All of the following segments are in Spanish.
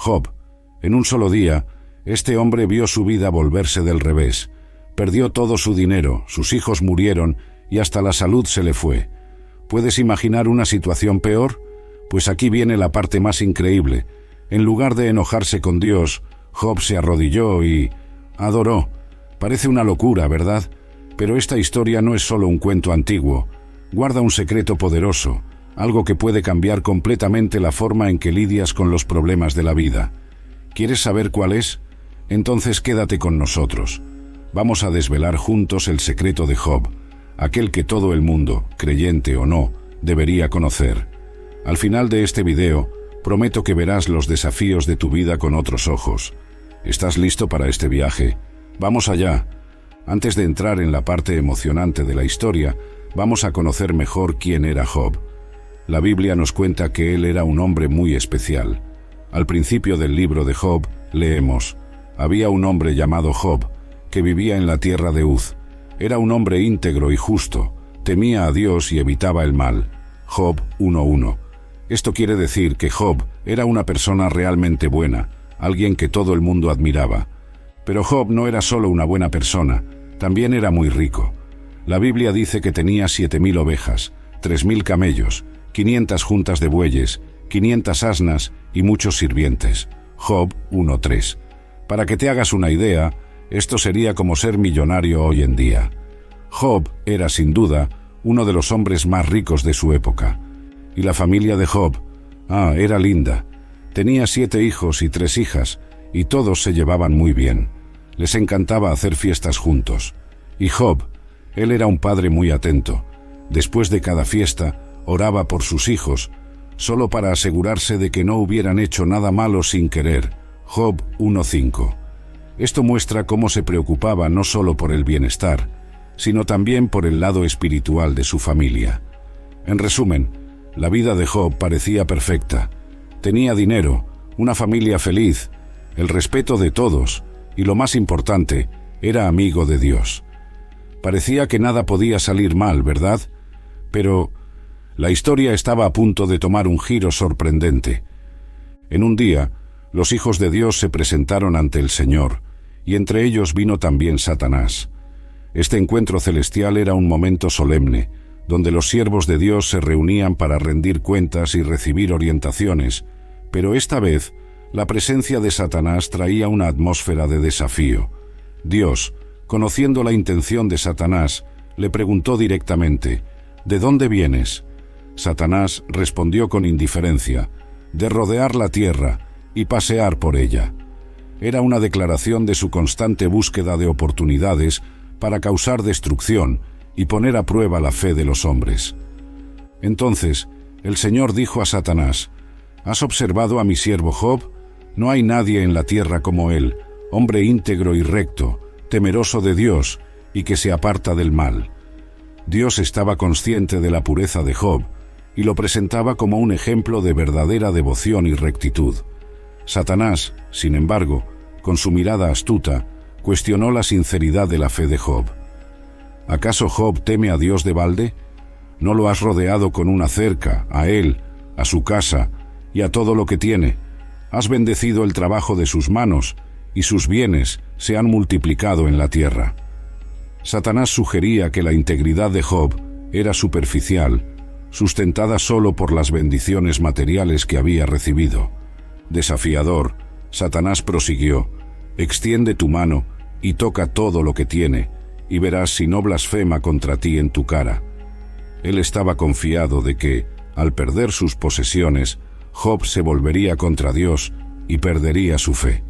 Job. En un solo día, este hombre vio su vida volverse del revés. Perdió todo su dinero, sus hijos murieron y hasta la salud se le fue. ¿Puedes imaginar una situación peor? Pues aquí viene la parte más increíble. En lugar de enojarse con Dios, Job se arrodilló y adoró. Parece una locura, ¿verdad? Pero esta historia no es solo un cuento antiguo. Guarda un secreto poderoso, algo que puede cambiar completamente la forma en que lidias con los problemas de la vida. ¿Quieres saber cuál es? Entonces quédate con nosotros. Vamos a desvelar juntos el secreto de Job, aquel que todo el mundo, creyente o no, debería conocer. Al final de este video, prometo que verás los desafíos de tu vida con otros ojos. ¿Estás listo para este viaje? ¡Vamos allá! Antes de entrar en la parte emocionante de la historia, vamos a conocer mejor quién era Job. La Biblia nos cuenta que él era un hombre muy especial. Al principio del libro de Job, leemos: había un hombre llamado Job, que vivía en la tierra de Uz. Era un hombre íntegro y justo, temía a Dios y evitaba el mal. Job 1:1. Esto quiere decir que Job era una persona realmente buena, alguien que todo el mundo admiraba. Pero Job no era solo una buena persona, también era muy rico. La Biblia dice que tenía 7.000 ovejas, 3.000 camellos, 500 juntas de bueyes, 500 asnas y muchos sirvientes. Job 1:3. Para que te hagas una idea, esto sería como ser millonario hoy en día. Job era, sin duda, uno de los hombres más ricos de su época. Y la familia de Job, era linda. Tenía 7 hijos y 3 hijas, y todos se llevaban muy bien. Les encantaba hacer fiestas juntos. Y Job, él era un padre muy atento. Después de cada fiesta, oraba por sus hijos, solo para asegurarse de que no hubieran hecho nada malo sin querer. Job 1:5. Esto muestra cómo se preocupaba no solo por el bienestar, sino también por el lado espiritual de su familia. En resumen, la vida de Job parecía perfecta. Tenía dinero, una familia feliz, el respeto de todos, y lo más importante, era amigo de Dios. Parecía que nada podía salir mal, ¿verdad? Pero la historia estaba a punto de tomar un giro sorprendente. En un día, los hijos de Dios se presentaron ante el Señor, y entre ellos vino también Satanás. Este encuentro celestial era un momento solemne, donde los siervos de Dios se reunían para rendir cuentas y recibir orientaciones, pero esta vez, la presencia de Satanás traía una atmósfera de desafío. Dios, conociendo la intención de Satanás, le preguntó directamente: ¿de dónde vienes? Satanás respondió con indiferencia: de rodear la tierra y pasear por ella. Era una declaración de su constante búsqueda de oportunidades para causar destrucción y poner a prueba la fe de los hombres. Entonces, el Señor dijo a Satanás: ¿has observado a mi siervo Job? No hay nadie en la tierra como él, hombre íntegro y recto, temeroso de Dios y que se aparta del mal. Dios estaba consciente de la pureza de Job y lo presentaba como un ejemplo de verdadera devoción y rectitud. Satanás, sin embargo, con su mirada astuta, cuestionó la sinceridad de la fe de Job. ¿Acaso Job teme a Dios de balde? ¿No lo has rodeado con una cerca, a él, a su casa y a todo lo que tiene? Has bendecido el trabajo de sus manos y sus bienes se han multiplicado en la tierra. Satanás sugería que la integridad de Job era superficial, sustentada solo por las bendiciones materiales que había recibido. Desafiador, Satanás prosiguió: extiende tu mano y toca todo lo que tiene, y verás si no blasfema contra ti en tu cara. Él estaba confiado de que, al perder sus posesiones, Job se volvería contra Dios y perdería su fe.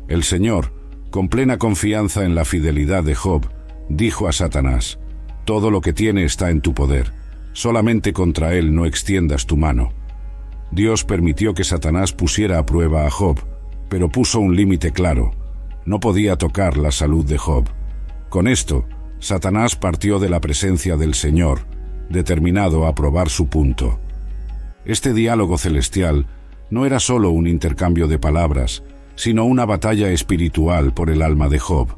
El Señor, con plena confianza en la fidelidad de Job, dijo a Satanás: todo lo que tiene está en tu poder, solamente contra él no extiendas tu mano. Dios permitió que Satanás pusiera a prueba a Job, pero puso un límite claro: no podía tocar la salud de Job. Con esto, Satanás partió de la presencia del Señor, determinado a probar su punto. Este diálogo celestial no era solo un intercambio de palabras, sino una batalla espiritual por el alma de Job.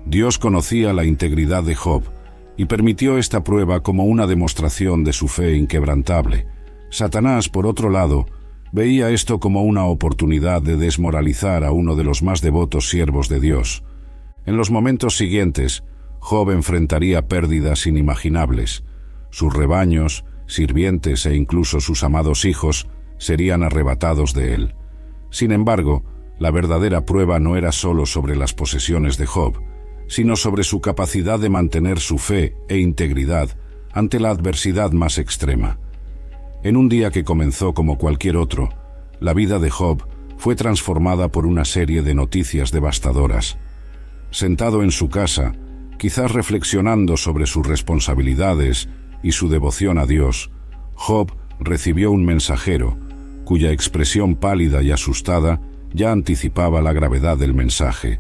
Dios conocía la integridad de Job y permitió esta prueba como una demostración de su fe inquebrantable. Satanás, por otro lado, Veía esto como una oportunidad de desmoralizar a uno de los más devotos siervos de Dios. En los momentos siguientes, Job enfrentaría pérdidas inimaginables. Sus rebaños, sirvientes e incluso sus amados hijos serían arrebatados de él. Sin embargo, la verdadera prueba no era solo sobre las posesiones de Job, sino sobre su capacidad de mantener su fe e integridad ante la adversidad más extrema. En un día que comenzó como cualquier otro, la vida de Job fue transformada por una serie de noticias devastadoras. Sentado en su casa, quizás reflexionando sobre sus responsabilidades y su devoción a Dios, Job recibió un mensajero, cuya expresión pálida y asustada ya anticipaba la gravedad del mensaje.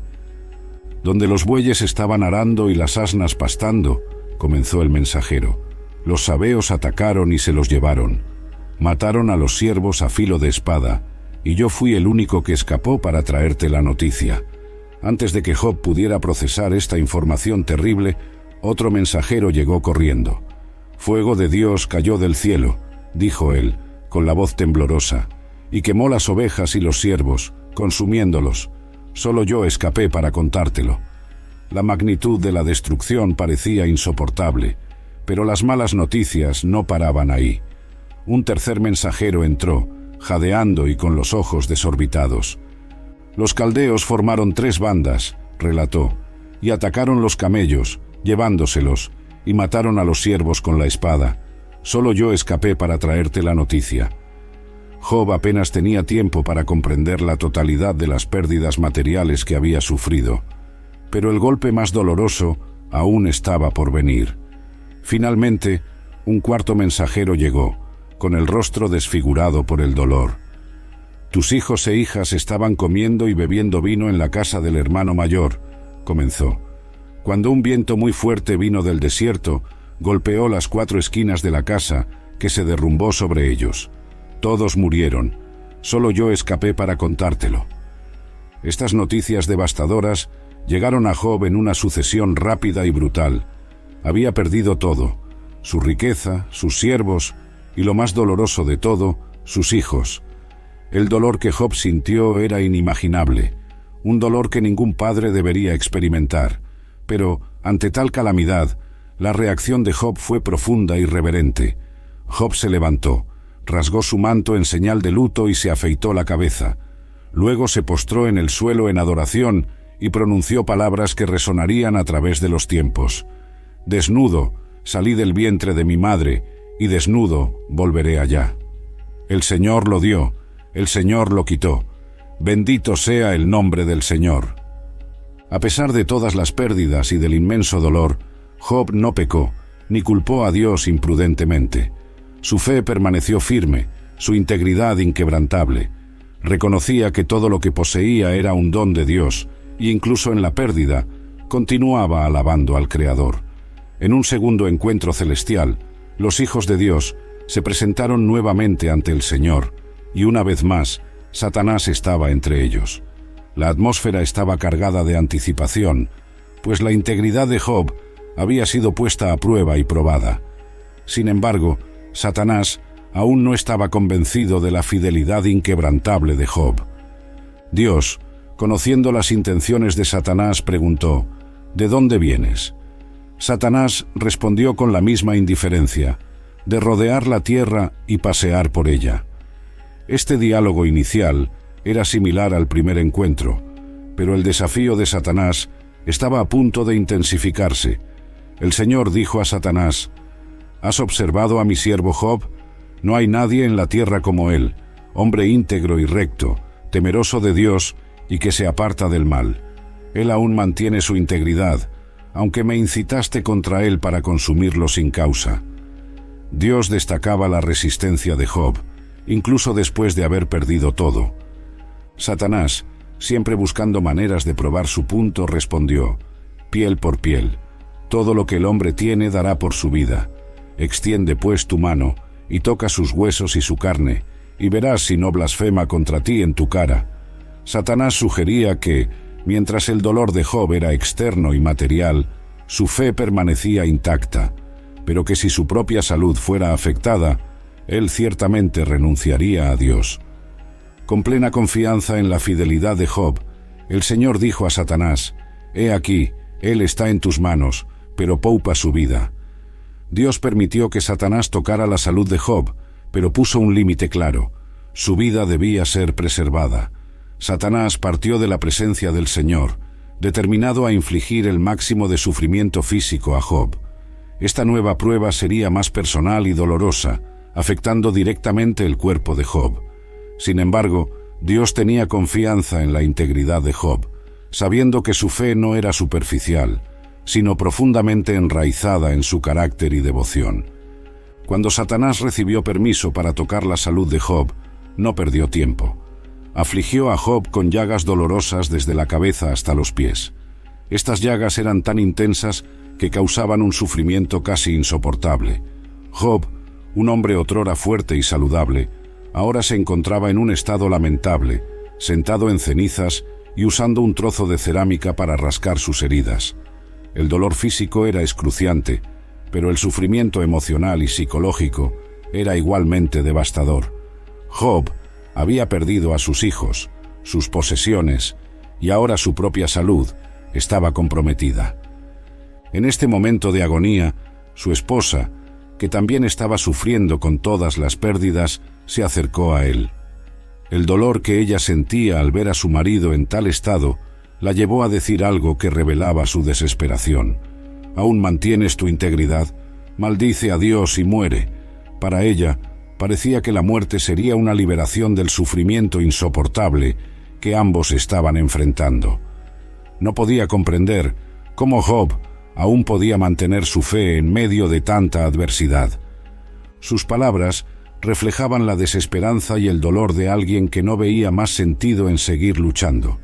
«Donde los bueyes estaban arando y las asnas pastando», comenzó el mensajero, «los sabeos atacaron y se los llevaron. Mataron a los siervos a filo de espada, y yo fui el único que escapó para traerte la noticia». Antes de que Job pudiera procesar esta información terrible, otro mensajero llegó corriendo. «Fuego de Dios cayó del cielo», dijo él, con la voz temblorosa, «y quemó las ovejas y los siervos, consumiéndolos. Solo yo escapé para contártelo». La magnitud de la destrucción parecía insoportable, pero las malas noticias no paraban ahí. Un tercer mensajero entró, jadeando y con los ojos desorbitados. «Los caldeos formaron 3 bandas», relató, «y atacaron los camellos, llevándoselos, y mataron a los siervos con la espada. Solo yo escapé para traerte la noticia». Job apenas tenía tiempo para comprender la totalidad de las pérdidas materiales que había sufrido, pero el golpe más doloroso aún estaba por venir. Finalmente, un cuarto mensajero llegó, con el rostro desfigurado por el dolor. «Tus hijos e hijas estaban comiendo y bebiendo vino en la casa del hermano mayor», comenzó, «cuando un viento muy fuerte vino del desierto, golpeó las 4 esquinas de la casa, que se derrumbó sobre ellos. Todos murieron. Solo yo escapé para contártelo». Estas noticias devastadoras llegaron a Job en una sucesión rápida y brutal. Había perdido todo: su riqueza, sus siervos y, lo más doloroso de todo, sus hijos. El dolor que Job sintió era inimaginable, un dolor que ningún padre debería experimentar. Pero, ante tal calamidad, la reacción de Job fue profunda y reverente. Job se levantó, rasgó su manto en señal de luto y se afeitó la cabeza. Luego se postró en el suelo en adoración y pronunció palabras que resonarían a través de los tiempos. «Desnudo salí del vientre de mi madre, y desnudo volveré allá. El Señor lo dio, el Señor lo quitó. Bendito sea el nombre del Señor». A pesar de todas las pérdidas y del inmenso dolor, Job no pecó, ni culpó a Dios imprudentemente. Su fe permaneció firme, su integridad inquebrantable. Reconocía que todo lo que poseía era un don de Dios, y incluso en la pérdida, continuaba alabando al Creador. En un segundo encuentro celestial, los hijos de Dios se presentaron nuevamente ante el Señor, y una vez más, Satanás estaba entre ellos. La atmósfera estaba cargada de anticipación, pues la integridad de Job había sido puesta a prueba y probada. Sin embargo, Satanás aún no estaba convencido de la fidelidad inquebrantable de Job. Dios, conociendo las intenciones de Satanás, preguntó: «¿De dónde vienes?». Satanás respondió con la misma indiferencia: «De rodear la tierra y pasear por ella». Este diálogo inicial era similar al primer encuentro, pero el desafío de Satanás estaba a punto de intensificarse. El Señor dijo a Satanás: «¿Has observado a mi siervo Job? No hay nadie en la tierra como él, hombre íntegro y recto, temeroso de Dios y que se aparta del mal. Él aún mantiene su integridad, aunque me incitaste contra él para consumirlo sin causa». Dios destacaba la resistencia de Job, incluso después de haber perdido todo. Satanás, siempre buscando maneras de probar su punto, respondió: «Piel por piel. Todo lo que el hombre tiene dará por su vida. Extiende pues tu mano y toca sus huesos y su carne, y verás si no blasfema contra ti en tu cara». Satanás sugería que, mientras el dolor de Job era externo y material, su fe permanecía intacta, pero que si su propia salud fuera afectada, él ciertamente renunciaría a Dios. Con plena confianza en la fidelidad de Job, el Señor dijo a Satanás: «He aquí, él está en tus manos, pero poupa su vida». Dios permitió que Satanás tocara la salud de Job, pero puso un límite claro: su vida debía ser preservada. Satanás partió de la presencia del Señor, determinado a infligir el máximo de sufrimiento físico a Job. Esta nueva prueba sería más personal y dolorosa, afectando directamente el cuerpo de Job. Sin embargo, Dios tenía confianza en la integridad de Job, sabiendo que su fe no era superficial, sino profundamente enraizada en su carácter y devoción. Cuando Satanás recibió permiso para tocar la salud de Job, no perdió tiempo. Afligió a Job con llagas dolorosas desde la cabeza hasta los pies. Estas llagas eran tan intensas que causaban un sufrimiento casi insoportable. Job, un hombre otrora fuerte y saludable, ahora se encontraba en un estado lamentable, sentado en cenizas y usando un trozo de cerámica para rascar sus heridas. El dolor físico era excruciante, pero el sufrimiento emocional y psicológico era igualmente devastador. Job había perdido a sus hijos, sus posesiones, y ahora su propia salud estaba comprometida. En este momento de agonía, su esposa, que también estaba sufriendo con todas las pérdidas, se acercó a él. El dolor que ella sentía al ver a su marido en tal estado la llevó a decir algo que revelaba su desesperación. «¿Aún mantienes tu integridad? Maldice a Dios y muere». Para ella, parecía que la muerte sería una liberación del sufrimiento insoportable que ambos estaban enfrentando. No podía comprender cómo Job aún podía mantener su fe en medio de tanta adversidad. Sus palabras reflejaban la desesperanza y el dolor de alguien que no veía más sentido en seguir luchando.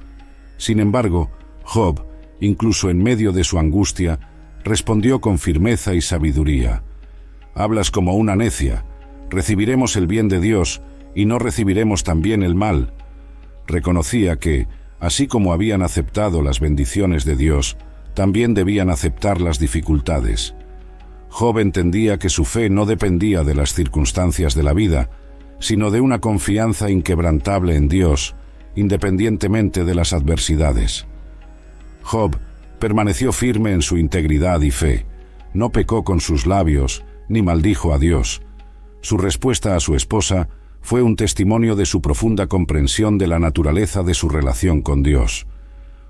Sin embargo, Job, incluso en medio de su angustia, respondió con firmeza y sabiduría: «Hablas como una necia. Recibiremos el bien de Dios y no recibiremos también el mal». Reconocía que, así como habían aceptado las bendiciones de Dios, también debían aceptar las dificultades. Job entendía que su fe no dependía de las circunstancias de la vida, sino de una confianza inquebrantable en Dios, independientemente de las adversidades. Job permaneció firme en su integridad y fe, no pecó con sus labios, ni maldijo a Dios. Su respuesta a su esposa fue un testimonio de su profunda comprensión de la naturaleza de su relación con Dios.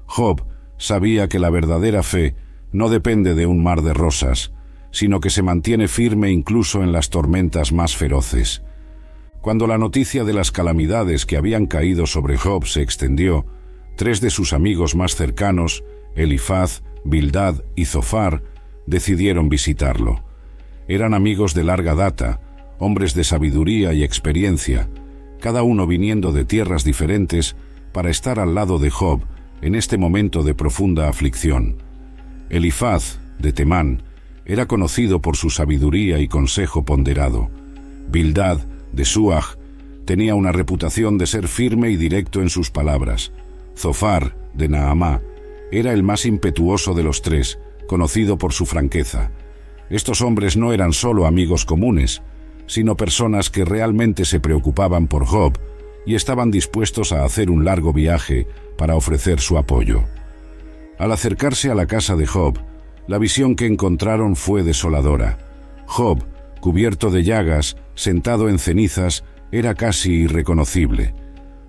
Job sabía que la verdadera fe no depende de un mar de rosas, sino que se mantiene firme incluso en las tormentas más feroces. Cuando la noticia de las calamidades que habían caído sobre Job se extendió, 3 de sus amigos más cercanos, Elifaz, Bildad y Zofar, decidieron visitarlo. Eran amigos de larga data, hombres de sabiduría y experiencia, cada uno viniendo de tierras diferentes para estar al lado de Job en este momento de profunda aflicción. Elifaz, de Temán, era conocido por su sabiduría y consejo ponderado. Bildad, de Suaj, tenía una reputación de ser firme y directo en sus palabras. Zofar, de Naamá, era el más impetuoso de los 3, conocido por su franqueza. Estos hombres no eran solo amigos comunes, sino personas que realmente se preocupaban por Job y estaban dispuestos a hacer un largo viaje para ofrecer su apoyo. Al acercarse a la casa de Job, la visión que encontraron fue desoladora. Job, cubierto de llagas, sentado en cenizas, era casi irreconocible.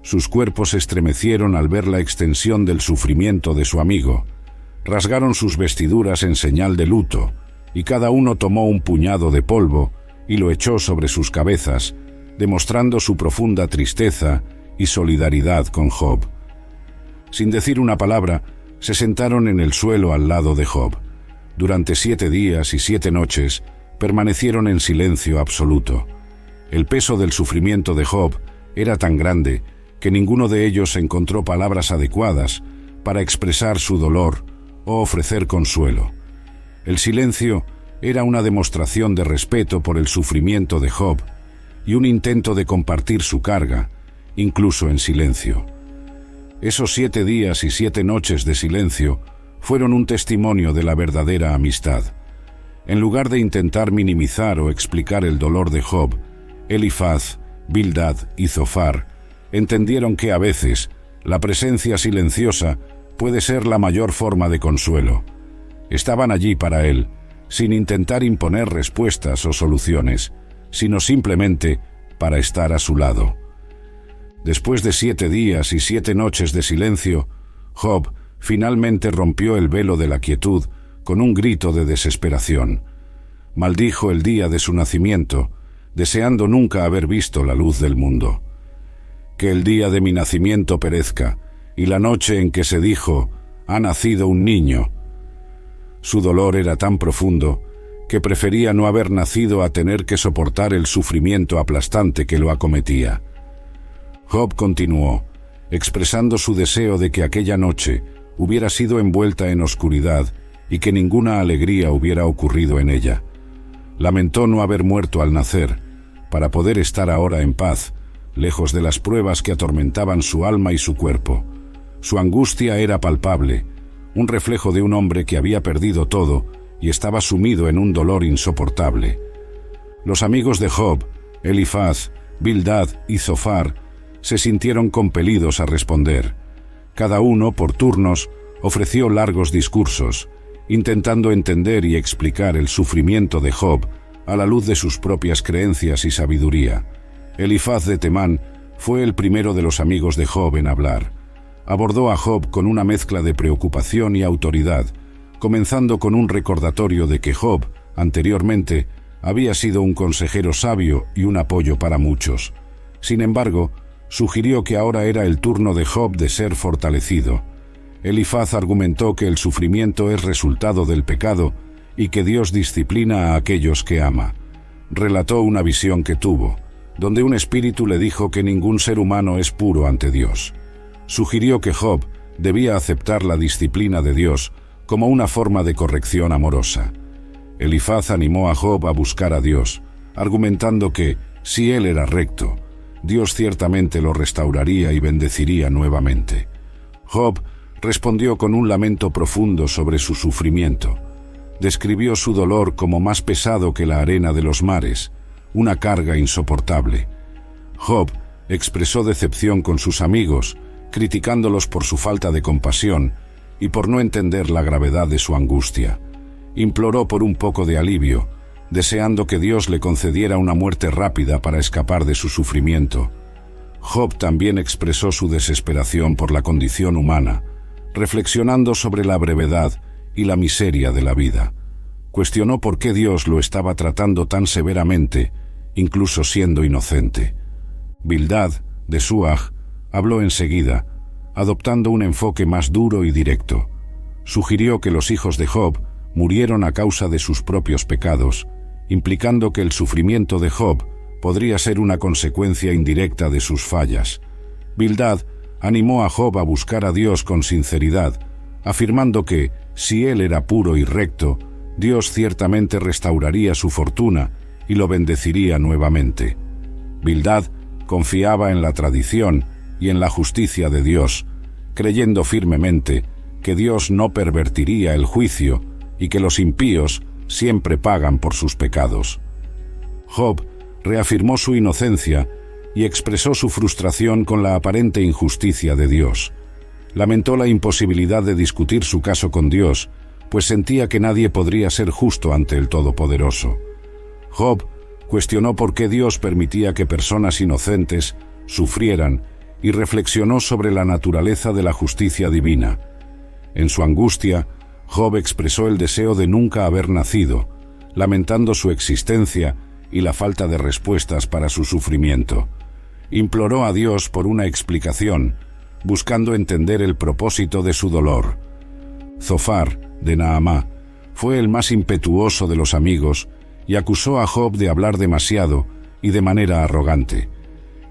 Sus cuerpos se estremecieron al ver la extensión del sufrimiento de su amigo. Rasgaron sus vestiduras en señal de luto, y cada uno tomó un puñado de polvo y lo echó sobre sus cabezas, demostrando su profunda tristeza y solidaridad con Job. Sin decir una palabra, se sentaron en el suelo al lado de Job. Durante 7 días y 7 noches permanecieron en silencio absoluto. El peso del sufrimiento de Job era tan grande que ninguno de ellos encontró palabras adecuadas para expresar su dolor o ofrecer consuelo. El silencio era una demostración de respeto por el sufrimiento de Job y un intento de compartir su carga, incluso en silencio. Esos 7 días y 7 noches de silencio fueron un testimonio de la verdadera amistad. En lugar de intentar minimizar o explicar el dolor de Job, Elifaz, Bildad y Zofar entendieron que a veces la presencia silenciosa puede ser la mayor forma de consuelo. Estaban allí para él, sin intentar imponer respuestas o soluciones, sino simplemente para estar a su lado. Después de 7 días y 7 noches de silencio, Job finalmente rompió el velo de la quietud con un grito de desesperación. Maldijo el día de su nacimiento, deseando nunca haber visto la luz del mundo. Que el día de mi nacimiento perezca, y la noche en que se dijo, ha nacido un niño. Su dolor era tan profundo que prefería no haber nacido a tener que soportar el sufrimiento aplastante que lo acometía. Job continuó, expresando su deseo de que aquella noche hubiera sido envuelta en oscuridad y que ninguna alegría hubiera ocurrido en ella. Lamentó no haber muerto al nacer, para poder estar ahora en paz, lejos de las pruebas que atormentaban su alma y su cuerpo. Su angustia era palpable, un reflejo de un hombre que había perdido todo y estaba sumido en un dolor insoportable. Los amigos de Job, Elifaz, Bildad y Zofar, se sintieron compelidos a responder. Cada uno, por turnos, ofreció largos discursos, intentando entender y explicar el sufrimiento de Job a la luz de sus propias creencias y sabiduría. Elifaz de Temán fue el primero de los amigos de Job en hablar. Abordó a Job con una mezcla de preocupación y autoridad, comenzando con un recordatorio de que Job, anteriormente, había sido un consejero sabio y un apoyo para muchos. Sin embargo, sugirió que ahora era el turno de Job de ser fortalecido. Elifaz argumentó que el sufrimiento es resultado del pecado y que Dios disciplina a aquellos que ama. Relató una visión que tuvo, donde un espíritu le dijo que ningún ser humano es puro ante Dios. Sugirió que Job debía aceptar la disciplina de Dios como una forma de corrección amorosa. Elifaz animó a Job a buscar a Dios, argumentando que, si él era recto, Dios ciertamente lo restauraría y bendeciría nuevamente. Job respondió con un lamento profundo sobre su sufrimiento. Describió su dolor como más pesado que la arena de los mares, una carga insoportable. Job expresó decepción con sus amigos, criticándolos por su falta de compasión y por no entender la gravedad de su angustia. Imploró por un poco de alivio, deseando que Dios le concediera una muerte rápida para escapar de su sufrimiento. Job también expresó su desesperación por la condición humana, reflexionando sobre la brevedad y la miseria de la vida. Cuestionó por qué Dios lo estaba tratando tan severamente, incluso siendo inocente. Bildad, de Suaj, habló enseguida, adoptando un enfoque más duro y directo. Sugirió que los hijos de Job murieron a causa de sus propios pecados, implicando que el sufrimiento de Job podría ser una consecuencia indirecta de sus fallas. Bildad animó a Job a buscar a Dios con sinceridad, afirmando que, si él era puro y recto, Dios ciertamente restauraría su fortuna y lo bendeciría nuevamente. Bildad confiaba en la tradición y en la justicia de Dios, creyendo firmemente que Dios no pervertiría el juicio y que los impíos siempre pagan por sus pecados. Job reafirmó su inocencia y expresó su frustración con la aparente injusticia de Dios. Lamentó la imposibilidad de discutir su caso con Dios, pues sentía que nadie podría ser justo ante el Todopoderoso. Job cuestionó por qué Dios permitía que personas inocentes sufrieran y reflexionó sobre la naturaleza de la justicia divina. En su angustia, Job expresó el deseo de nunca haber nacido, lamentando su existencia y la falta de respuestas para su sufrimiento. Imploró a Dios por una explicación, buscando entender el propósito de su dolor. Zofar, de Naamá, fue el más impetuoso de los amigos y acusó a Job de hablar demasiado y de manera arrogante.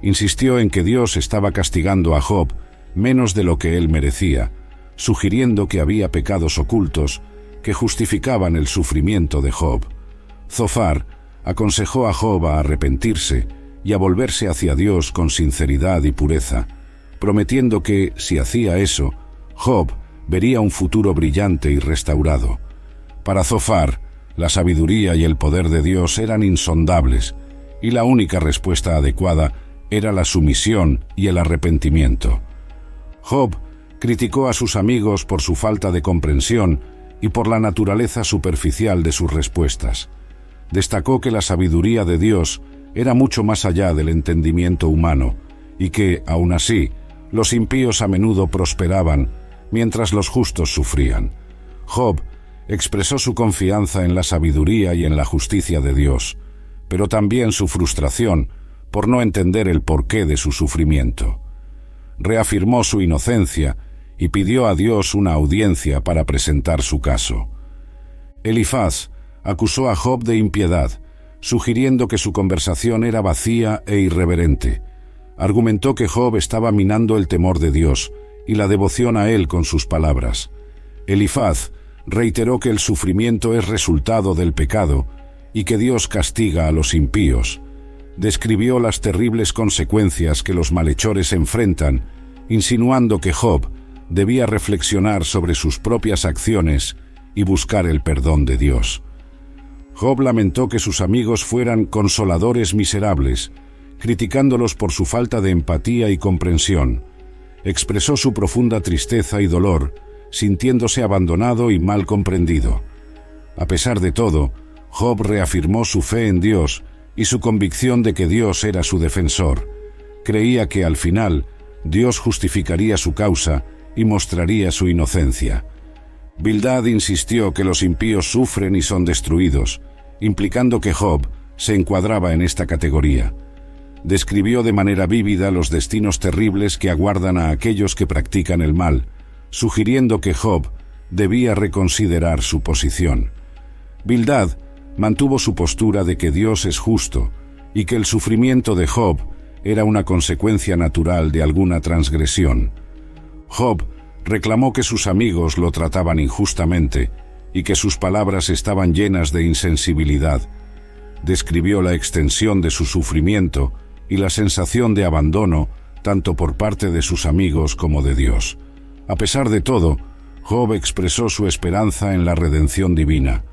Insistió en que Dios estaba castigando a Job menos de lo que él merecía, sugiriendo que había pecados ocultos que justificaban el sufrimiento de Job. Zofar aconsejó a Job a arrepentirse y a volverse hacia Dios con sinceridad y pureza, prometiendo que, si hacía eso, Job vería un futuro brillante y restaurado. Para Zofar, la sabiduría y el poder de Dios eran insondables, y la única respuesta adecuada era la sumisión y el arrepentimiento. Job criticó a sus amigos por su falta de comprensión y por la naturaleza superficial de sus respuestas. Destacó que la sabiduría de Dios era mucho más allá del entendimiento humano y que, aun así, los impíos a menudo prosperaban mientras los justos sufrían. Job expresó su confianza en la sabiduría y en la justicia de Dios, pero también su frustración por no entender el porqué de su sufrimiento. Reafirmó su inocencia y pidió a Dios una audiencia para presentar su caso. Elifaz acusó a Job de impiedad, sugiriendo que su conversación era vacía e irreverente. Argumentó que Job estaba minando el temor de Dios y la devoción a él con sus palabras. Elifaz reiteró que el sufrimiento es resultado del pecado y que Dios castiga a los impíos. Describió las terribles consecuencias que los malhechores enfrentan, insinuando que Job debía reflexionar sobre sus propias acciones y buscar el perdón de Dios. Job lamentó que sus amigos fueran consoladores miserables, criticándolos por su falta de empatía y comprensión. Expresó su profunda tristeza y dolor, sintiéndose abandonado y mal comprendido. A pesar de todo, Job reafirmó su fe en Dios y su convicción de que Dios era su defensor. Creía que al final Dios justificaría su causa y mostraría su inocencia. Bildad insistió que los impíos sufren y son destruidos, implicando que Job se encuadraba en esta categoría. Describió de manera vívida los destinos terribles que aguardan a aquellos que practican el mal, sugiriendo que Job debía reconsiderar su posición. Bildad mantuvo su postura de que Dios es justo y que el sufrimiento de Job era una consecuencia natural de alguna transgresión. Job reclamó que sus amigos lo trataban injustamente y que sus palabras estaban llenas de insensibilidad. Describió la extensión de su sufrimiento y la sensación de abandono tanto por parte de sus amigos como de Dios. A pesar de todo, Job expresó su esperanza en la redención divina.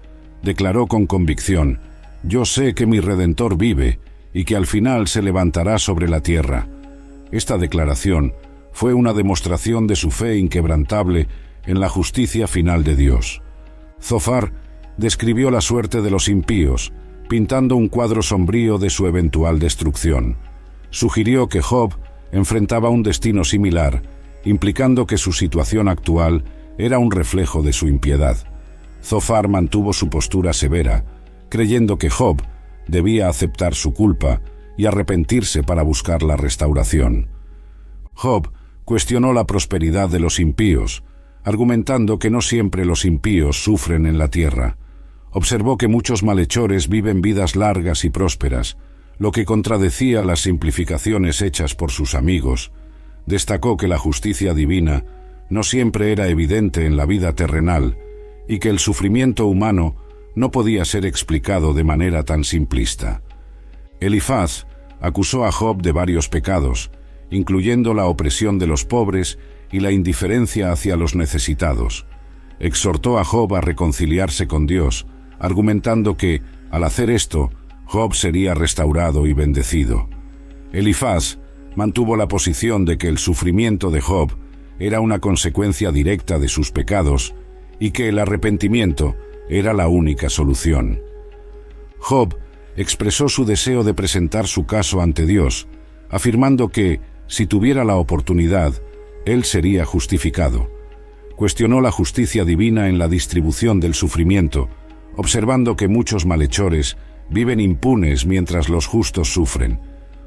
Declaró con convicción: «Yo sé que mi Redentor vive y que al final se levantará sobre la tierra». Esta declaración fue una demostración de su fe inquebrantable en la justicia final de Dios. Zofar describió la suerte de los impíos, pintando un cuadro sombrío de su eventual destrucción. Sugirió que Job enfrentaba un destino similar, implicando que su situación actual era un reflejo de su impiedad. Zofar mantuvo su postura severa, creyendo que Job debía aceptar su culpa y arrepentirse para buscar la restauración. Job cuestionó la prosperidad de los impíos, argumentando que no siempre los impíos sufren en la tierra. Observó que muchos malhechores viven vidas largas y prósperas, lo que contradecía las simplificaciones hechas por sus amigos. Destacó que la justicia divina no siempre era evidente en la vida terrenal y que el sufrimiento humano no podía ser explicado de manera tan simplista. Elifaz acusó a Job de varios pecados, incluyendo la opresión de los pobres y la indiferencia hacia los necesitados. Exhortó a Job a reconciliarse con Dios, argumentando que, al hacer esto, Job sería restaurado y bendecido. Elifaz mantuvo la posición de que el sufrimiento de Job era una consecuencia directa de sus pecados y que el arrepentimiento era la única solución. Job expresó su deseo de presentar su caso ante Dios, afirmando que, si tuviera la oportunidad, él sería justificado. Cuestionó la justicia divina en la distribución del sufrimiento, observando que muchos malhechores viven impunes mientras los justos sufren.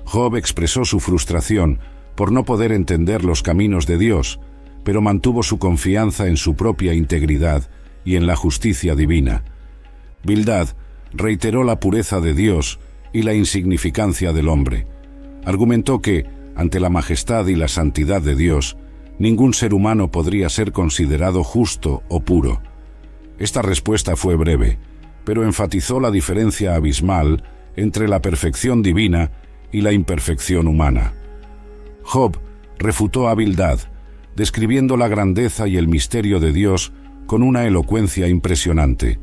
Job expresó su frustración por no poder entender los caminos de Dios, pero mantuvo su confianza en su propia integridad y en la justicia divina. Bildad reiteró la pureza de Dios y la insignificancia del hombre. Argumentó que, ante la majestad y la santidad de Dios, ningún ser humano podría ser considerado justo o puro. Esta respuesta fue breve, pero enfatizó la diferencia abismal entre la perfección divina y la imperfección humana. Job refutó a Bildad, describiendo la grandeza y el misterio de Dios con una elocuencia impresionante.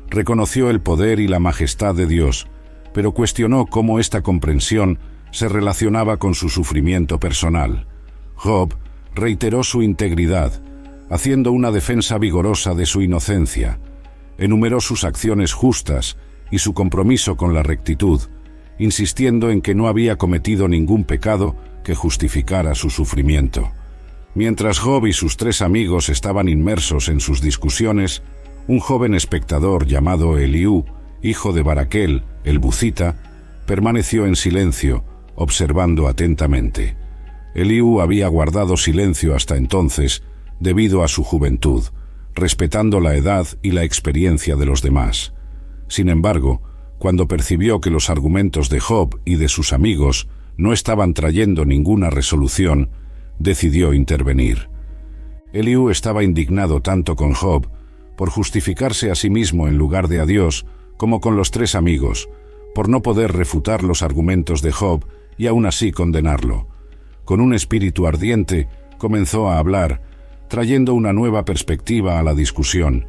Reconoció el poder y la majestad de Dios, pero cuestionó cómo esta comprensión se relacionaba con su sufrimiento personal. Job reiteró su integridad, haciendo una defensa vigorosa de su inocencia. Enumeró sus acciones justas y su compromiso con la rectitud, insistiendo en que no había cometido ningún pecado que justificara su sufrimiento. Mientras Job y sus 3 amigos estaban inmersos en sus discusiones, un joven espectador llamado Eliú, hijo de Baraquel, el Buzita, permaneció en silencio, observando atentamente. Eliú había guardado silencio hasta entonces debido a su juventud, respetando la edad y la experiencia de los demás. Sin embargo, cuando percibió que los argumentos de Job y de sus amigos no estaban trayendo ninguna resolución, decidió intervenir. Eliú estaba indignado tanto con Job, por justificarse a sí mismo en lugar de a Dios, como con los 3 amigos, por no poder refutar los argumentos de Job y aún así condenarlo. Con un espíritu ardiente, comenzó a hablar, trayendo una nueva perspectiva a la discusión.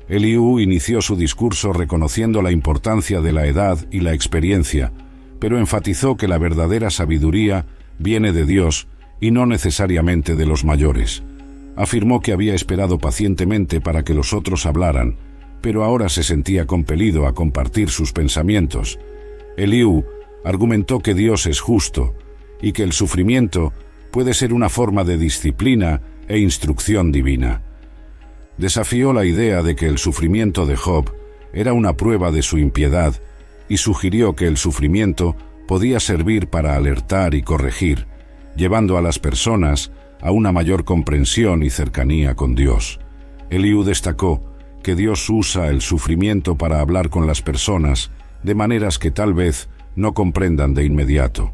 Eliú inició su discurso reconociendo la importancia de la edad y la experiencia, pero enfatizó que la verdadera sabiduría viene de Dios y no necesariamente de los mayores. Afirmó que había esperado pacientemente para que los otros hablaran, pero ahora se sentía compelido a compartir sus pensamientos. Eliú argumentó que Dios es justo y que el sufrimiento puede ser una forma de disciplina e instrucción divina. Desafió la idea de que el sufrimiento de Job era una prueba de su impiedad y sugirió que el sufrimiento podía servir para alertar y corregir, llevando a las personas a una mayor comprensión y cercanía con Dios. Eliú destacó que Dios usa el sufrimiento para hablar con las personas de maneras que tal vez no comprendan de inmediato.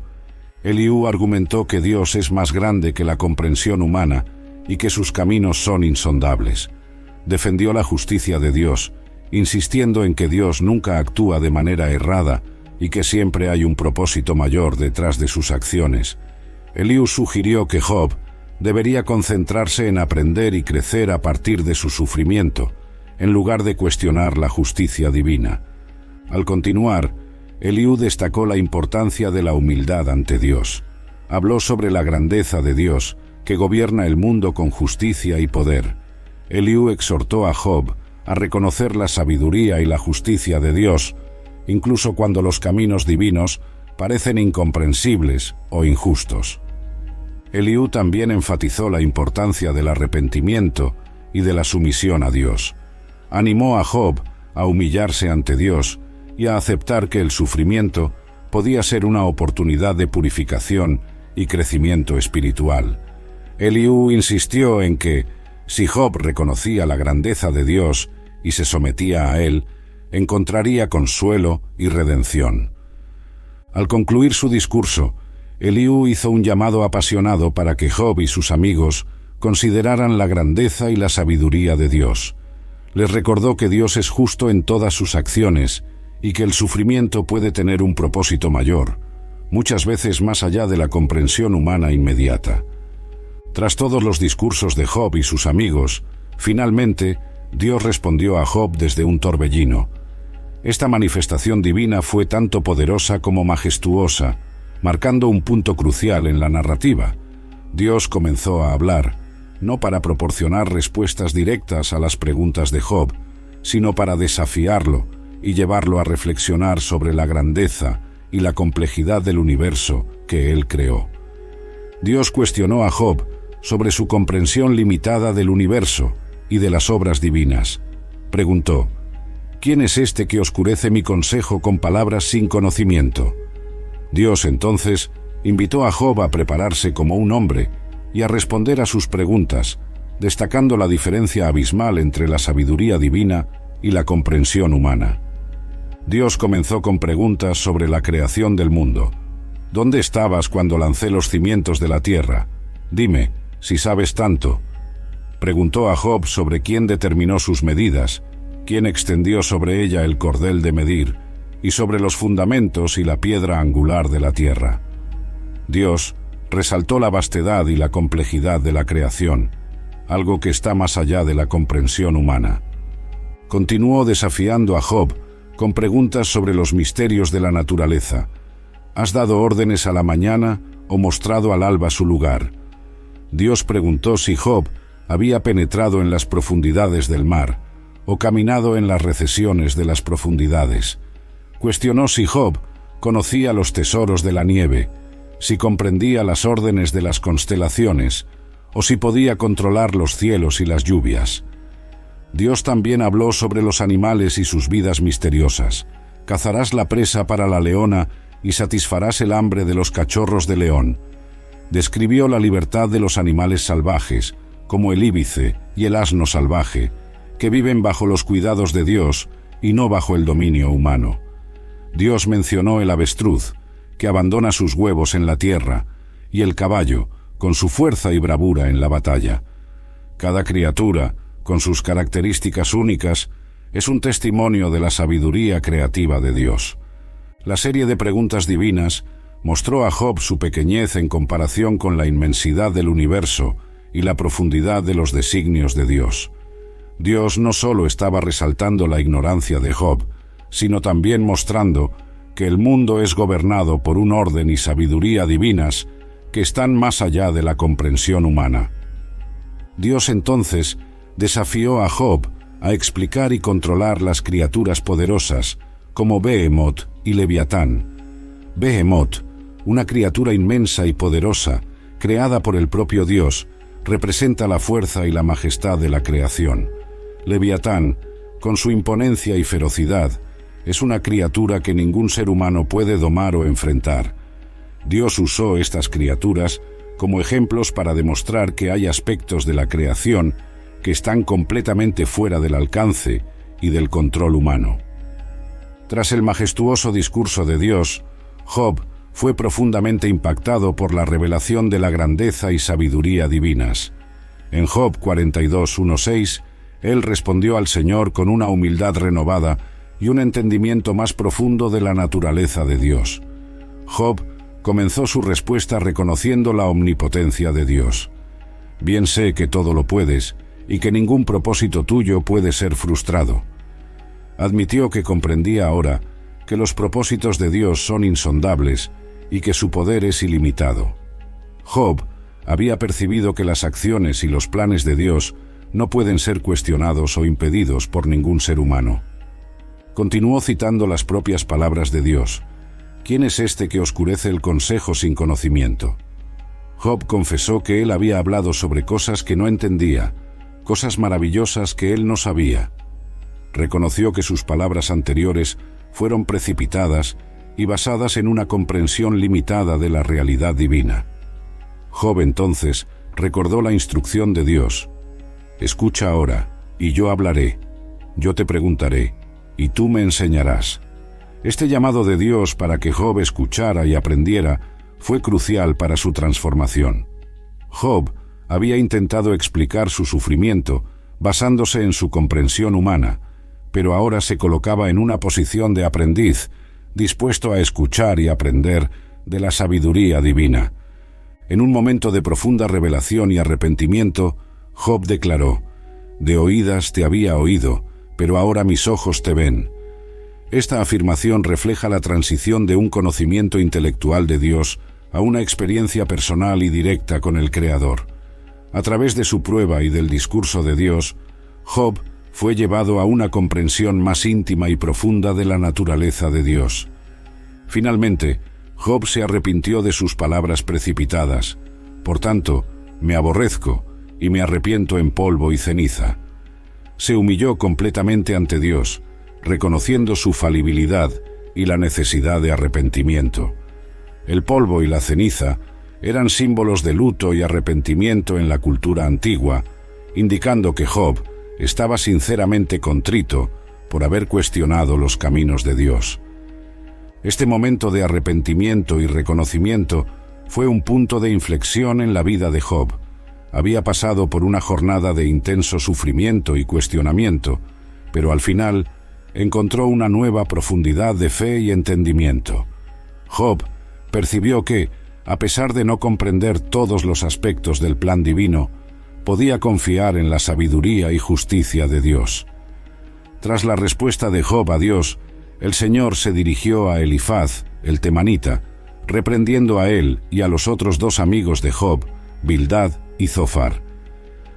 Eliú argumentó que Dios es más grande que la comprensión humana y que sus caminos son insondables. Defendió la justicia de Dios, insistiendo en que Dios nunca actúa de manera errada y que siempre hay un propósito mayor detrás de sus acciones. Eliú sugirió que Job debería concentrarse en aprender y crecer a partir de su sufrimiento, en lugar de cuestionar la justicia divina. Al continuar, Eliú destacó la importancia de la humildad ante Dios. Habló sobre la grandeza de Dios, que gobierna el mundo con justicia y poder. Eliú exhortó a Job a reconocer la sabiduría y la justicia de Dios, incluso cuando los caminos divinos parecen incomprensibles o injustos. Eliú también enfatizó la importancia del arrepentimiento y de la sumisión a Dios. Animó a Job a humillarse ante Dios y a aceptar que el sufrimiento podía ser una oportunidad de purificación y crecimiento espiritual. Eliú insistió en que, si Job reconocía la grandeza de Dios y se sometía a él, encontraría consuelo y redención. Al concluir su discurso, Eliú hizo un llamado apasionado para que Job y sus amigos consideraran la grandeza y la sabiduría de Dios. Les recordó que Dios es justo en todas sus acciones y que el sufrimiento puede tener un propósito mayor, muchas veces más allá de la comprensión humana inmediata. Tras todos los discursos de Job y sus amigos, finalmente Dios respondió a Job desde un torbellino. Esta manifestación divina fue tanto poderosa como majestuosa, marcando un punto crucial en la narrativa. Dios comenzó a hablar, no para proporcionar respuestas directas a las preguntas de Job, sino para desafiarlo y llevarlo a reflexionar sobre la grandeza y la complejidad del universo que él creó. Dios cuestionó a Job sobre su comprensión limitada del universo y de las obras divinas. Preguntó: ¿quién es este que oscurece mi consejo con palabras sin conocimiento? Dios entonces invitó a Job a prepararse como un hombre y a responder a sus preguntas, destacando la diferencia abismal entre la sabiduría divina y la comprensión humana. Dios comenzó con preguntas sobre la creación del mundo. ¿Dónde estabas cuando lancé los cimientos de la tierra? Dime, si sabes tanto. Preguntó a Job sobre quién determinó sus medidas, quién extendió sobre ella el cordel de medir, y sobre los fundamentos y la piedra angular de la tierra. Dios resaltó la vastedad y la complejidad de la creación, algo que está más allá de la comprensión humana. Continuó desafiando a Job con preguntas sobre los misterios de la naturaleza. ¿Has dado órdenes a la mañana o mostrado al alba su lugar? Dios preguntó si Job había penetrado en las profundidades del mar o caminado en las recesiones de las profundidades. Cuestionó si Job conocía los tesoros de la nieve, si comprendía las órdenes de las constelaciones o si podía controlar los cielos y las lluvias. Dios también habló sobre los animales y sus vidas misteriosas. Cazarás la presa para la leona y satisfarás el hambre de los cachorros de león. Describió la libertad de los animales salvajes, como el íbice y el asno salvaje, que viven bajo los cuidados de Dios y no bajo el dominio humano. Dios mencionó el avestruz, que abandona sus huevos en la tierra, y el caballo, con su fuerza y bravura en la batalla. Cada criatura, con sus características únicas, es un testimonio de la sabiduría creativa de Dios. La serie de preguntas divinas mostró a Job su pequeñez en comparación con la inmensidad del universo y la profundidad de los designios de Dios. Dios no solo estaba resaltando la ignorancia de Job, sino también mostrando que el mundo es gobernado por un orden y sabiduría divinas que están más allá de la comprensión humana. Dios entonces desafió a Job a explicar y controlar las criaturas poderosas como Behemoth y Leviatán. Behemoth, una criatura inmensa y poderosa, creada por el propio Dios, representa la fuerza y la majestad de la creación. Leviatán, con su imponencia y ferocidad, es una criatura que ningún ser humano puede domar o enfrentar. Dios usó estas criaturas como ejemplos para demostrar que hay aspectos de la creación que están completamente fuera del alcance y del control humano. Tras el majestuoso discurso de Dios, Job fue profundamente impactado por la revelación de la grandeza y sabiduría divinas. En Job 42:1-6, él respondió al Señor con una humildad renovada y un entendimiento más profundo de la naturaleza de Dios. Job comenzó su respuesta reconociendo la omnipotencia de Dios. Bien sé que todo lo puedes y que ningún propósito tuyo puede ser frustrado. Admitió que comprendía ahora que los propósitos de Dios son insondables y que su poder es ilimitado. Job había percibido que las acciones y los planes de Dios no pueden ser cuestionados o impedidos por ningún ser humano. Continuó citando las propias palabras de Dios. ¿Quién es este que oscurece el consejo sin conocimiento? Job confesó que él había hablado sobre cosas que no entendía, cosas maravillosas que él no sabía. Reconoció que sus palabras anteriores fueron precipitadas y basadas en una comprensión limitada de la realidad divina. Job entonces recordó la instrucción de Dios. Escucha ahora, y yo hablaré. Yo te preguntaré, y tú me enseñarás. Este llamado de Dios para que Job escuchara y aprendiera fue crucial para su transformación. Job había intentado explicar su sufrimiento basándose en su comprensión humana, pero ahora se colocaba en una posición de aprendiz, dispuesto a escuchar y aprender de la sabiduría divina. En un momento de profunda revelación y arrepentimiento, Job declaró: «De oídas te había oído, pero ahora mis ojos te ven». Esta afirmación refleja la transición de un conocimiento intelectual de Dios a una experiencia personal y directa con el Creador. A través de su prueba y del discurso de Dios, Job fue llevado a una comprensión más íntima y profunda de la naturaleza de Dios. Finalmente, Job se arrepintió de sus palabras precipitadas. Por tanto, me aborrezco y me arrepiento en polvo y ceniza. Se humilló completamente ante Dios, reconociendo su falibilidad y la necesidad de arrepentimiento. El polvo y la ceniza eran símbolos de luto y arrepentimiento en la cultura antigua, indicando que Job estaba sinceramente contrito por haber cuestionado los caminos de Dios. Este momento de arrepentimiento y reconocimiento fue un punto de inflexión en la vida de Job. Había pasado por una jornada de intenso sufrimiento y cuestionamiento, pero al final encontró una nueva profundidad de fe y entendimiento. Job percibió que, a pesar de no comprender todos los aspectos del plan divino, podía confiar en la sabiduría y justicia de Dios. Tras la respuesta de Job a Dios, el Señor se dirigió a Elifaz, el temanita, reprendiendo a él y a los otros dos amigos de Job, Bildad y Zofar.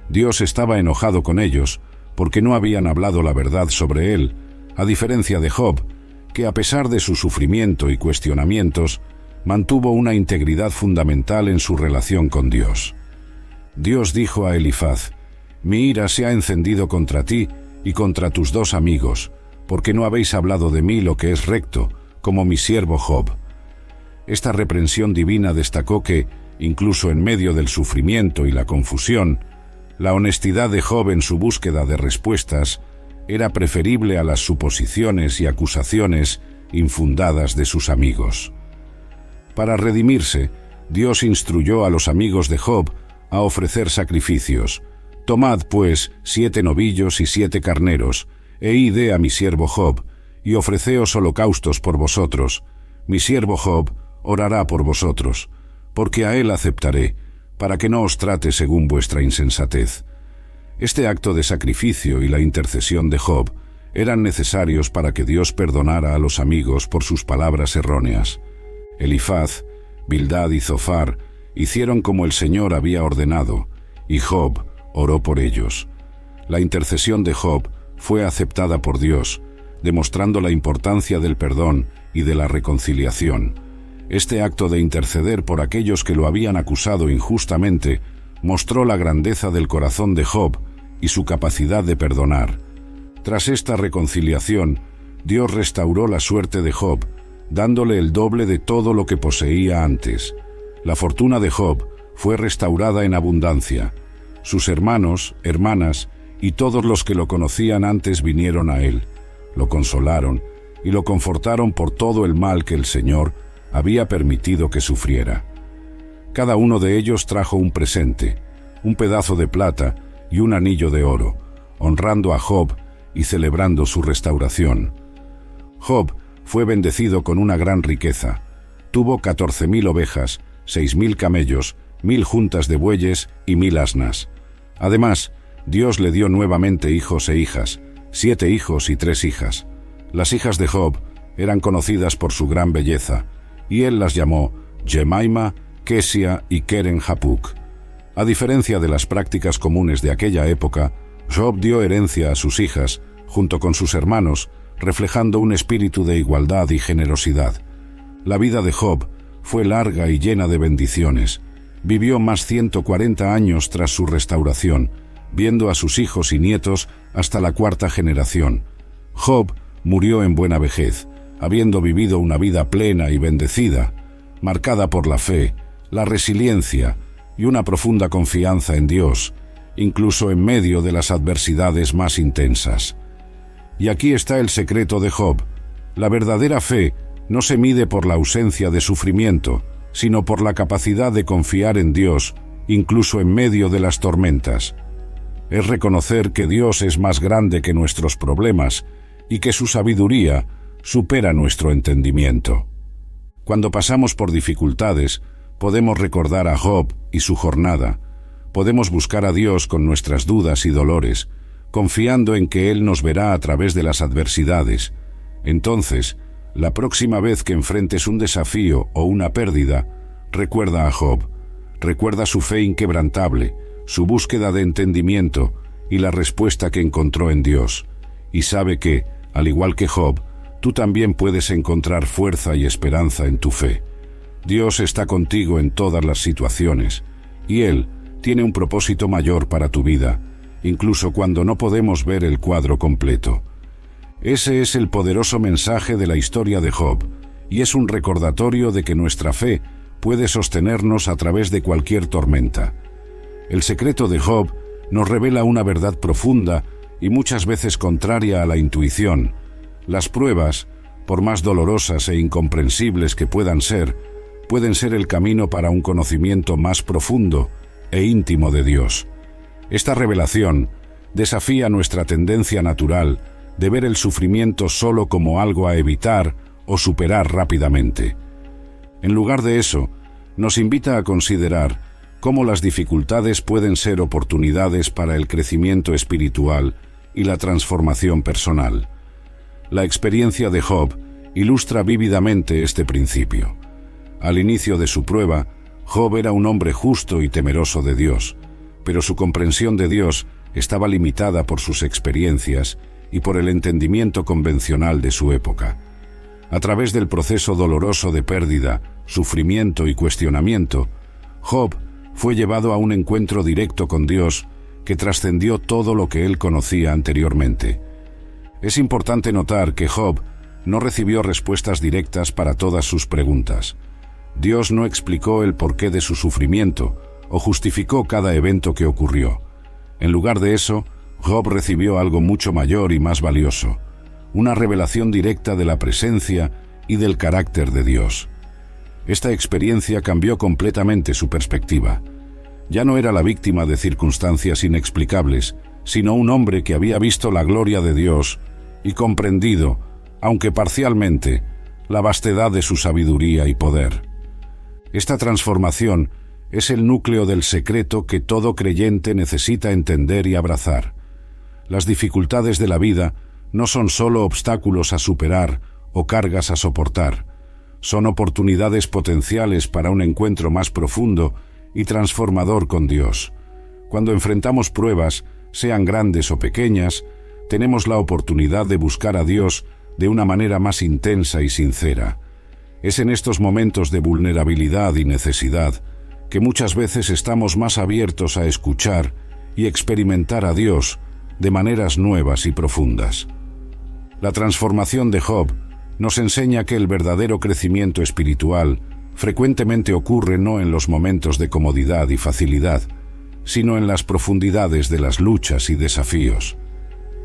Dios estaba enojado con ellos porque no habían hablado la verdad sobre él, a diferencia de Job, que a pesar de su sufrimiento y cuestionamientos, mantuvo una integridad fundamental en su relación con Dios. Dios dijo a Elifaz: «Mi ira se ha encendido contra ti y contra tus dos amigos, porque no habéis hablado de mí lo que es recto, como mi siervo Job». Esta reprensión divina destacó que, incluso en medio del sufrimiento y la confusión, la honestidad de Job en su búsqueda de respuestas era preferible a las suposiciones y acusaciones infundadas de sus amigos. Para redimirse, Dios instruyó a los amigos de Job a ofrecer sacrificios. «Tomad, pues, 7 novillos y 7 carneros, e id a mi siervo Job, y ofreceos holocaustos por vosotros. Mi siervo Job orará por vosotros, porque a él aceptaré, para que no os trate según vuestra insensatez». Este acto de sacrificio y la intercesión de Job eran necesarios para que Dios perdonara a los amigos por sus palabras erróneas. Elifaz, Bildad y Zofar hicieron como el Señor había ordenado, y Job oró por ellos. La intercesión de Job fue aceptada por Dios, demostrando la importancia del perdón y de la reconciliación. Este acto de interceder por aquellos que lo habían acusado injustamente mostró la grandeza del corazón de Job y su capacidad de perdonar. Tras esta reconciliación, Dios restauró la suerte de Job, dándole el doble de todo lo que poseía antes. La fortuna de Job fue restaurada en abundancia. Sus hermanos, hermanas y todos los que lo conocían antes vinieron a él, lo consolaron y lo confortaron por todo el mal que el Señor había permitido que sufriera. Cada uno de ellos trajo un presente, un pedazo de plata y un anillo de oro, honrando a Job y celebrando su restauración. Job fue bendecido con una gran riqueza. Tuvo 14.000 ovejas, 6.000 camellos, 1.000 juntas de bueyes y 1.000 asnas. Además, Dios le dio nuevamente hijos e hijas, 7 hijos y 3 hijas. Las hijas de Job eran conocidas por su gran belleza, y él las llamó Jemaima, Kesia y Keren Hapuk. A diferencia de las prácticas comunes de aquella época, Job dio herencia a sus hijas, junto con sus hermanos, reflejando un espíritu de igualdad y generosidad. La vida de Job fue larga y llena de bendiciones. Vivió más 140 años tras su restauración, viendo a sus hijos y nietos hasta la 4ª generación. Job murió en buena vejez, habiendo vivido una vida plena y bendecida, marcada por la fe, la resiliencia y una profunda confianza en Dios, incluso en medio de las adversidades más intensas. Y aquí está el secreto de Job. La verdadera fe no se mide por la ausencia de sufrimiento, sino por la capacidad de confiar en Dios, incluso en medio de las tormentas. Es reconocer que Dios es más grande que nuestros problemas y que su sabiduría supera nuestro entendimiento. Cuando pasamos por dificultades, podemos recordar a Job y su jornada. Podemos buscar a Dios con nuestras dudas y dolores, confiando en que Él nos verá a través de las adversidades. Entonces, la próxima vez que enfrentes un desafío o una pérdida, recuerda a Job. Recuerda su fe inquebrantable, su búsqueda de entendimiento y la respuesta que encontró en Dios. Y sabe que, al igual que Job, tú también puedes encontrar fuerza y esperanza en tu fe. Dios está contigo en todas las situaciones, y Él tiene un propósito mayor para tu vida, incluso cuando no podemos ver el cuadro completo. Ese es el poderoso mensaje de la historia de Job, y es un recordatorio de que nuestra fe puede sostenernos a través de cualquier tormenta. El secreto de Job nos revela una verdad profunda y muchas veces contraria a la intuición. Las pruebas, por más dolorosas e incomprensibles que pueden ser el camino para un conocimiento más profundo e íntimo de Dios. Esta revelación desafía nuestra tendencia natural de ver el sufrimiento solo como algo a evitar o superar rápidamente. En lugar de eso, nos invita a considerar cómo las dificultades pueden ser oportunidades para el crecimiento espiritual y la transformación personal. La experiencia de Job ilustra vívidamente este principio. Al inicio de su prueba, Job era un hombre justo y temeroso de Dios, pero su comprensión de Dios estaba limitada por sus experiencias y por el entendimiento convencional de su época. A través del proceso doloroso de pérdida, sufrimiento y cuestionamiento, Job fue llevado a un encuentro directo con Dios que trascendió todo lo que él conocía anteriormente. Es importante notar que Job no recibió respuestas directas para todas sus preguntas. Dios no explicó el porqué de su sufrimiento o justificó cada evento que ocurrió. En lugar de eso, Job recibió algo mucho mayor y más valioso, una revelación directa de la presencia y del carácter de Dios. Esta experiencia cambió completamente su perspectiva. Ya no era la víctima de circunstancias inexplicables, sino un hombre que había visto la gloria de Dios y comprendido, aunque parcialmente, la vastedad de su sabiduría y poder. Esta transformación es el núcleo del secreto que todo creyente necesita entender y abrazar. Las dificultades de la vida no son solo obstáculos a superar o cargas a soportar. Son oportunidades potenciales para un encuentro más profundo y transformador con Dios. Cuando enfrentamos pruebas, sean grandes o pequeñas, tenemos la oportunidad de buscar a Dios de una manera más intensa y sincera. Es en estos momentos de vulnerabilidad y necesidad que muchas veces estamos más abiertos a escuchar y experimentar a Dios de maneras nuevas y profundas. La transformación de Job nos enseña que el verdadero crecimiento espiritual frecuentemente ocurre no en los momentos de comodidad y facilidad, sino en las profundidades de las luchas y desafíos.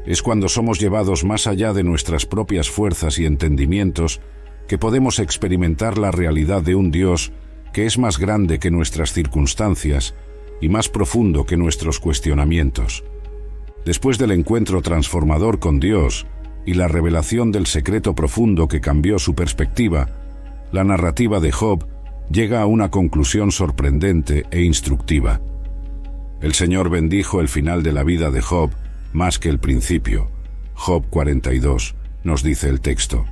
Es cuando somos llevados más allá de nuestras propias fuerzas y entendimientos que podemos experimentar la realidad de un Dios que es más grande que nuestras circunstancias y más profundo que nuestros cuestionamientos. Después del encuentro transformador con Dios y la revelación del secreto profundo que cambió su perspectiva, la narrativa de Job llega a una conclusión sorprendente e instructiva. El Señor bendijo el final de la vida de Job más que el principio. Job 42, nos dice el texto.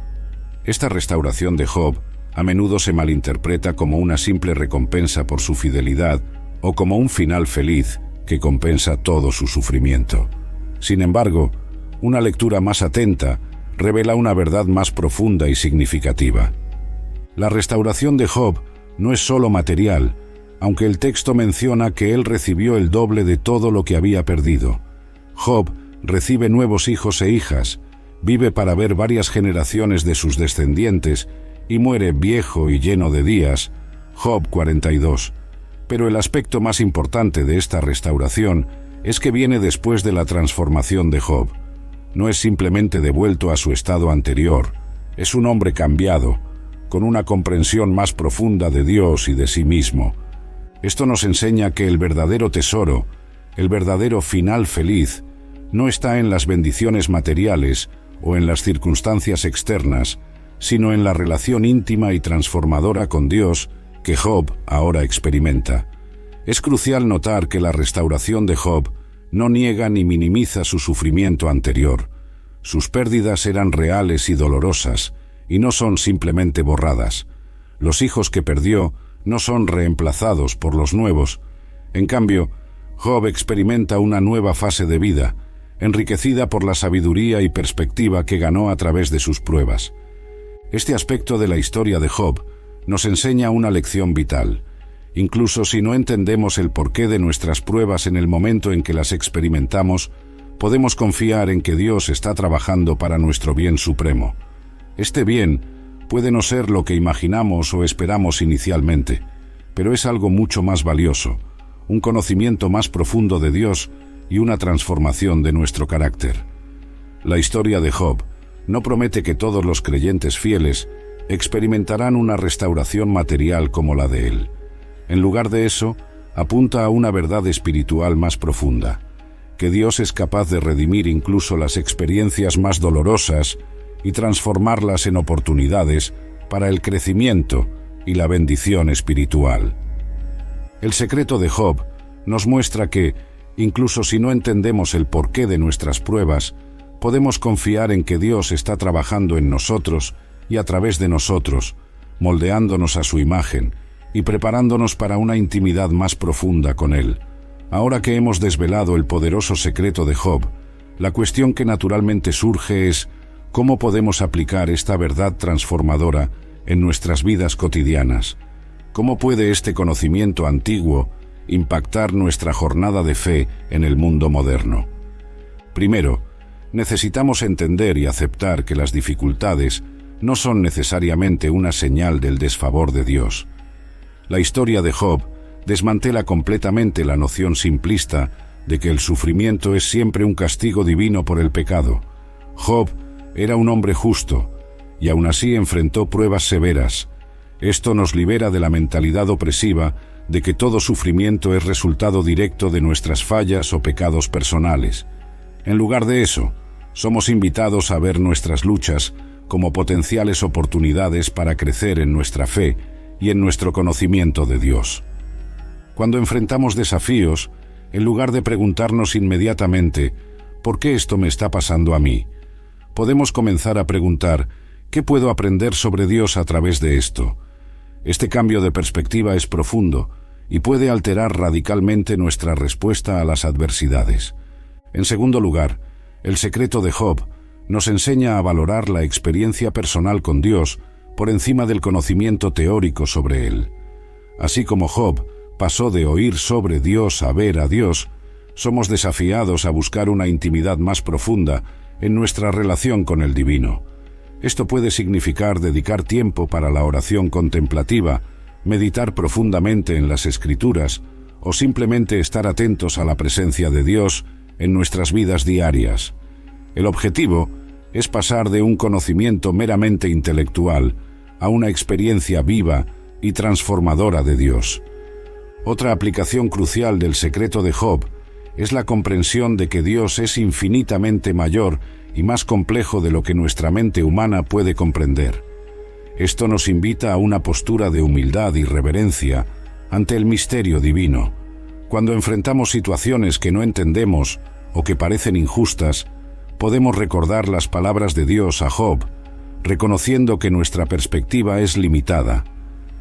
Esta restauración de Job a menudo se malinterpreta como una simple recompensa por su fidelidad o como un final feliz que compensa todo su sufrimiento. Sin embargo, una lectura más atenta revela una verdad más profunda y significativa. La restauración de Job no es solo material, aunque el texto menciona que él recibió el doble de todo lo que había perdido. Job recibe nuevos hijos e hijas, vive para ver varias generaciones de sus descendientes y muere viejo y lleno de días. Job 42. Pero el aspecto más importante de esta restauración es que viene después de la transformación de Job. No es simplemente devuelto a su estado anterior, es un hombre cambiado, con una comprensión más profunda de Dios y de sí mismo. Esto nos enseña que el verdadero tesoro, el verdadero final feliz, no está en las bendiciones materiales o en las circunstancias externas, sino en la relación íntima y transformadora con Dios que Job ahora experimenta. Es crucial notar que la restauración de Job no niega ni minimiza su sufrimiento anterior. Sus pérdidas eran reales y dolorosas, y no son simplemente borradas. Los hijos que perdió no son reemplazados por los nuevos. En cambio, Job experimenta una nueva fase de vida, enriquecida por la sabiduría y perspectiva que ganó a través de sus pruebas. Este aspecto de la historia de Job nos enseña una lección vital. Incluso si no entendemos el porqué de nuestras pruebas en el momento en que las experimentamos, podemos confiar en que Dios está trabajando para nuestro bien supremo. Este bien puede no ser lo que imaginamos o esperamos inicialmente, pero es algo mucho más valioso, un conocimiento más profundo de Dios y una transformación de nuestro carácter. La historia de Job no promete que todos los creyentes fieles experimentarán una restauración material como la de él. En lugar de eso, apunta a una verdad espiritual más profunda, que Dios es capaz de redimir incluso las experiencias más dolorosas y transformarlas en oportunidades para el crecimiento y la bendición espiritual. El secreto de Job nos muestra que, incluso si no entendemos el porqué de nuestras pruebas, podemos confiar en que Dios está trabajando en nosotros y a través de nosotros moldeándonos a su imagen y preparándonos para una intimidad más profunda con Él. Ahora que hemos desvelado el poderoso secreto de Job, la cuestión que naturalmente surge es: ¿cómo podemos aplicar esta verdad transformadora en nuestras vidas cotidianas? ¿Cómo puede este conocimiento antiguo impactar nuestra jornada de fe en el mundo moderno? Primero, necesitamos entender y aceptar que las dificultades no son necesariamente una señal del desfavor de Dios. La historia de Job desmantela completamente la noción simplista de que el sufrimiento es siempre un castigo divino por el pecado. Job era un hombre justo, y aún así enfrentó pruebas severas. Esto nos libera de la mentalidad opresiva de que todo sufrimiento es resultado directo de nuestras fallas o pecados personales. En lugar de eso, somos invitados a ver nuestras luchas como potenciales oportunidades para crecer en nuestra fe y en nuestro conocimiento de Dios. Cuando enfrentamos desafíos, en lugar de preguntarnos inmediatamente ¿por qué esto me está pasando a mí?, podemos comenzar a preguntar ¿qué puedo aprender sobre Dios a través de esto? Este cambio de perspectiva es profundo y puede alterar radicalmente nuestra respuesta a las adversidades. En segundo lugar, el secreto de Job nos enseña a valorar la experiencia personal con Dios por encima del conocimiento teórico sobre Él. Así como Job pasó de oír sobre Dios a ver a Dios, somos desafiados a buscar una intimidad más profunda en nuestra relación con el divino. Esto puede significar dedicar tiempo para la oración contemplativa, meditar profundamente en las Escrituras o simplemente estar atentos a la presencia de Dios en nuestras vidas diarias. El objetivo es pasar de un conocimiento meramente intelectual a una experiencia viva y transformadora de Dios. Otra aplicación crucial del secreto de Job es la comprensión de que Dios es infinitamente mayor y más complejo de lo que nuestra mente humana puede comprender. Esto nos invita a una postura de humildad y reverencia ante el misterio divino. Cuando enfrentamos situaciones que no entendemos o que parecen injustas, podemos recordar las palabras de Dios a Job, reconociendo que nuestra perspectiva es limitada.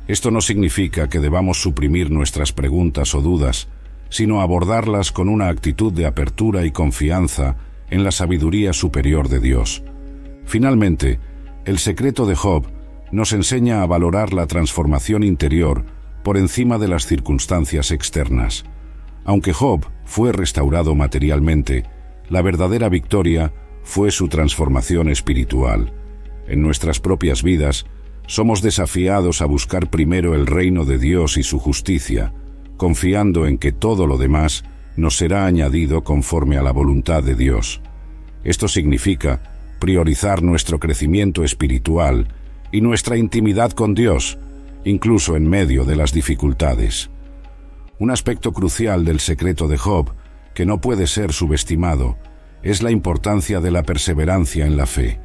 Esto no significa que debamos suprimir nuestras preguntas o dudas, sino abordarlas con una actitud de apertura y confianza en la sabiduría superior de Dios. Finalmente, el secreto de Job nos enseña a valorar la transformación interior por encima de las circunstancias externas. Aunque Job fue restaurado materialmente, la verdadera victoria fue su transformación espiritual. En nuestras propias vidas, somos desafiados a buscar primero el reino de Dios y su justicia, confiando en que todo lo demás nos será añadido conforme a la voluntad de Dios. Esto significa priorizar nuestro crecimiento espiritual y nuestra intimidad con Dios, incluso en medio de las dificultades. Un aspecto crucial del secreto de Job, que no puede ser subestimado, es la importancia de la perseverancia en la fe.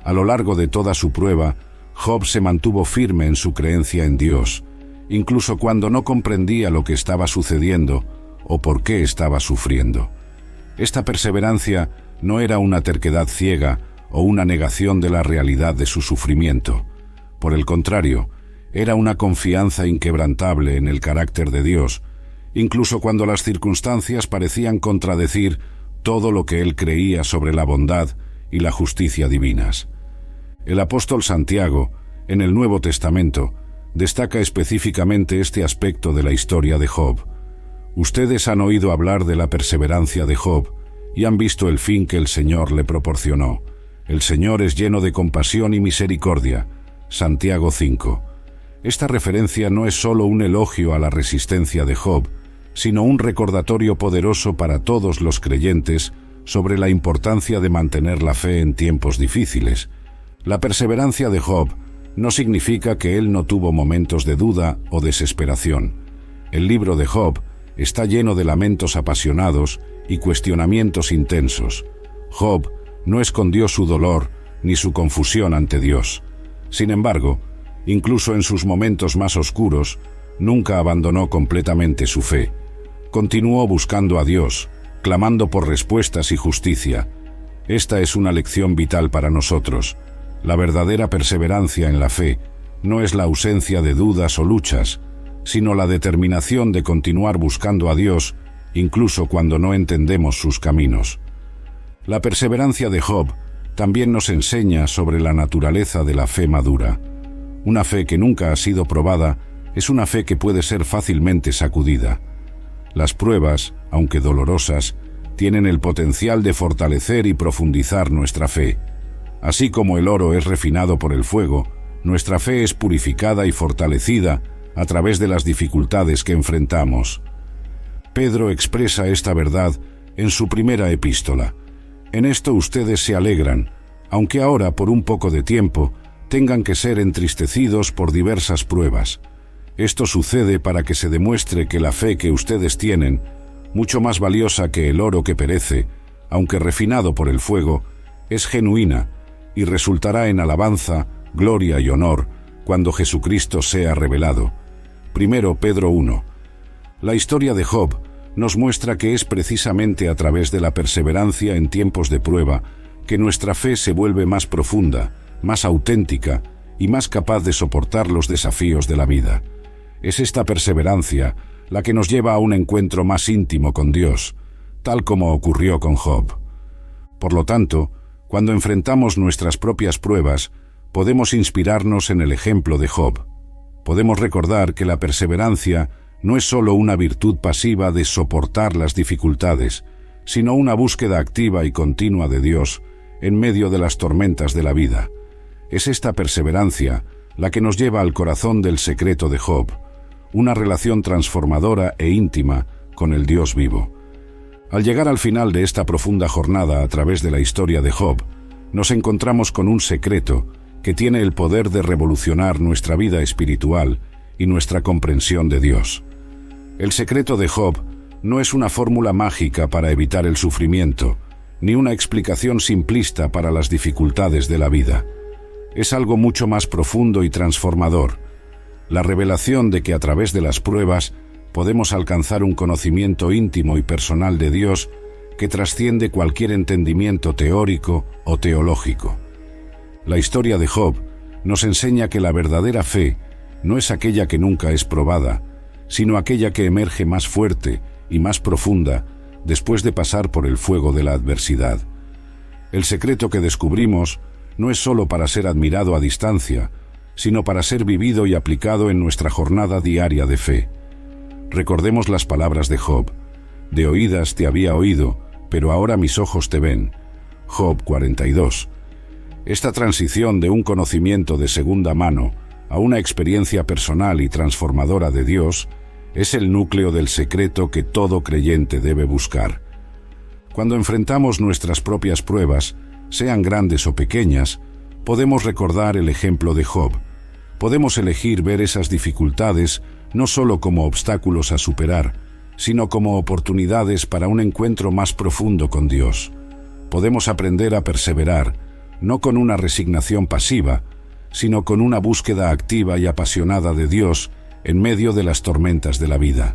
A lo largo de toda su prueba, Job se mantuvo firme en su creencia en Dios, incluso cuando no comprendía lo que estaba sucediendo o por qué estaba sufriendo. Esta perseverancia no era una terquedad ciega o una negación de la realidad de su sufrimiento. Por el contrario, era una confianza inquebrantable en el carácter de Dios, incluso cuando las circunstancias parecían contradecir todo lo que él creía sobre la bondad y la justicia divinas. El apóstol Santiago, en el Nuevo Testamento, destaca específicamente este aspecto de la historia de Job. Ustedes han oído hablar de la perseverancia de Job y han visto el fin que el Señor le proporcionó. El Señor es lleno de compasión y misericordia. Santiago 5. Esta referencia no es solo un elogio a la resistencia de Job, sino un recordatorio poderoso para todos los creyentes sobre la importancia de mantener la fe en tiempos difíciles. La perseverancia de Job no significa que él no tuvo momentos de duda o desesperación. El libro de Job está lleno de lamentos apasionados y cuestionamientos intensos. Job no escondió su dolor ni su confusión ante Dios. Sin embargo, incluso en sus momentos más oscuros, nunca abandonó completamente su fe. Continuó buscando a Dios, clamando por respuestas y justicia. Esta es una lección vital para nosotros. La verdadera perseverancia en la fe no es la ausencia de dudas o luchas, sino la determinación de continuar buscando a Dios, incluso cuando no entendemos sus caminos. La perseverancia de Job también nos enseña sobre la naturaleza de la fe madura. Una fe que nunca ha sido probada es una fe que puede ser fácilmente sacudida. Las pruebas, aunque dolorosas, tienen el potencial de fortalecer y profundizar nuestra fe. Así como el oro es refinado por el fuego, nuestra fe es purificada y fortalecida a través de las dificultades que enfrentamos. Pedro expresa esta verdad en su primera epístola. En esto ustedes se alegran, aunque ahora por un poco de tiempo tengan que ser entristecidos por diversas pruebas. Esto sucede para que se demuestre que la fe que ustedes tienen, mucho más valiosa que el oro que perece, aunque refinado por el fuego, es genuina y resultará en alabanza, gloria y honor cuando Jesucristo sea revelado. 1 Pedro 1. La historia de Job nos muestra que es precisamente a través de la perseverancia en tiempos de prueba que nuestra fe se vuelve más profunda, más auténtica y más capaz de soportar los desafíos de la vida. Es esta perseverancia la que nos lleva a un encuentro más íntimo con Dios, tal como ocurrió con Job. Por lo tanto, cuando enfrentamos nuestras propias pruebas, podemos inspirarnos en el ejemplo de Job. Podemos recordar que la perseverancia no es solo una virtud pasiva de soportar las dificultades, sino una búsqueda activa y continua de Dios en medio de las tormentas de la vida. Es esta perseverancia la que nos lleva al corazón del secreto de Job, una relación transformadora e íntima con el Dios vivo. Al llegar al final de esta profunda jornada a través de la historia de Job, nos encontramos con un secreto que tiene el poder de revolucionar nuestra vida espiritual y nuestra comprensión de Dios. El secreto de Job no es una fórmula mágica para evitar el sufrimiento, ni una explicación simplista para las dificultades de la vida. Es algo mucho más profundo y transformador, la revelación de que a través de las pruebas podemos alcanzar un conocimiento íntimo y personal de Dios que trasciende cualquier entendimiento teórico o teológico. La historia de Job nos enseña que la verdadera fe no es aquella que nunca es probada, sino aquella que emerge más fuerte y más profunda después de pasar por el fuego de la adversidad. El secreto que descubrimos no es solo para ser admirado a distancia, sino para ser vivido y aplicado en nuestra jornada diaria de fe. Recordemos las palabras de Job: de oídas te había oído, pero ahora mis ojos te ven. Job 42. Esta transición de un conocimiento de segunda mano a una experiencia personal y transformadora de Dios es el núcleo del secreto que todo creyente debe buscar. Cuando enfrentamos nuestras propias pruebas, sean grandes o pequeñas, podemos recordar el ejemplo de Job. Podemos elegir ver esas dificultades no solo como obstáculos a superar, sino como oportunidades para un encuentro más profundo con Dios. Podemos aprender a perseverar, no con una resignación pasiva, sino con una búsqueda activa y apasionada de Dios en medio de las tormentas de la vida.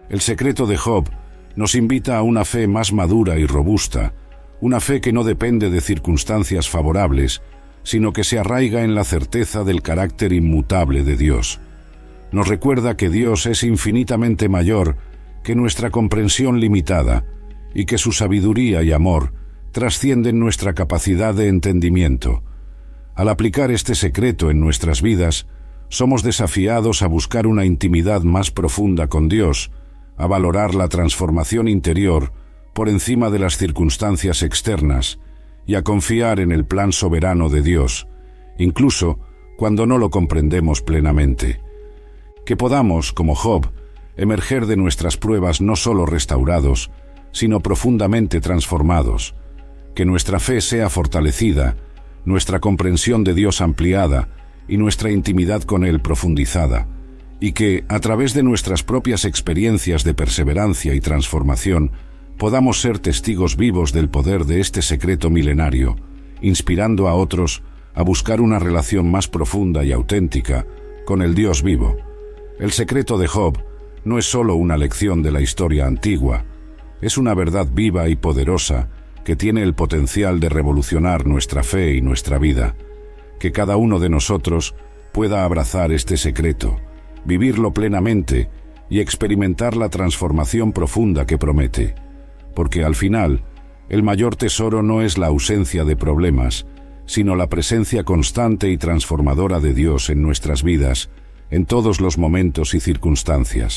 El secreto de Job nos invita a una fe más madura y robusta, una fe que no depende de circunstancias favorables, sino que se arraiga en la certeza del carácter inmutable de Dios. Nos recuerda que Dios es infinitamente mayor que nuestra comprensión limitada y que su sabiduría y amor trascienden nuestra capacidad de entendimiento. Al aplicar este secreto en nuestras vidas, somos desafiados a buscar una intimidad más profunda con Dios, a valorar la transformación interior por encima de las circunstancias externas y a confiar en el plan soberano de Dios, incluso cuando no lo comprendemos plenamente. Que podamos, como Job, emerger de nuestras pruebas no solo restaurados, sino profundamente transformados. Que nuestra fe sea fortalecida, nuestra comprensión de Dios ampliada y nuestra intimidad con Él profundizada, y que, a través de nuestras propias experiencias de perseverancia y transformación, podamos ser testigos vivos del poder de este secreto milenario, inspirando a otros a buscar una relación más profunda y auténtica con el Dios vivo. El secreto de Job no es solo una lección de la historia antigua, es una verdad viva y poderosa que tiene el potencial de revolucionar nuestra fe y nuestra vida. Que cada uno de nosotros pueda abrazar este secreto, vivirlo plenamente y experimentar la transformación profunda que promete. Porque al final, el mayor tesoro no es la ausencia de problemas, sino la presencia constante y transformadora de Dios en nuestras vidas, en todos los momentos y circunstancias.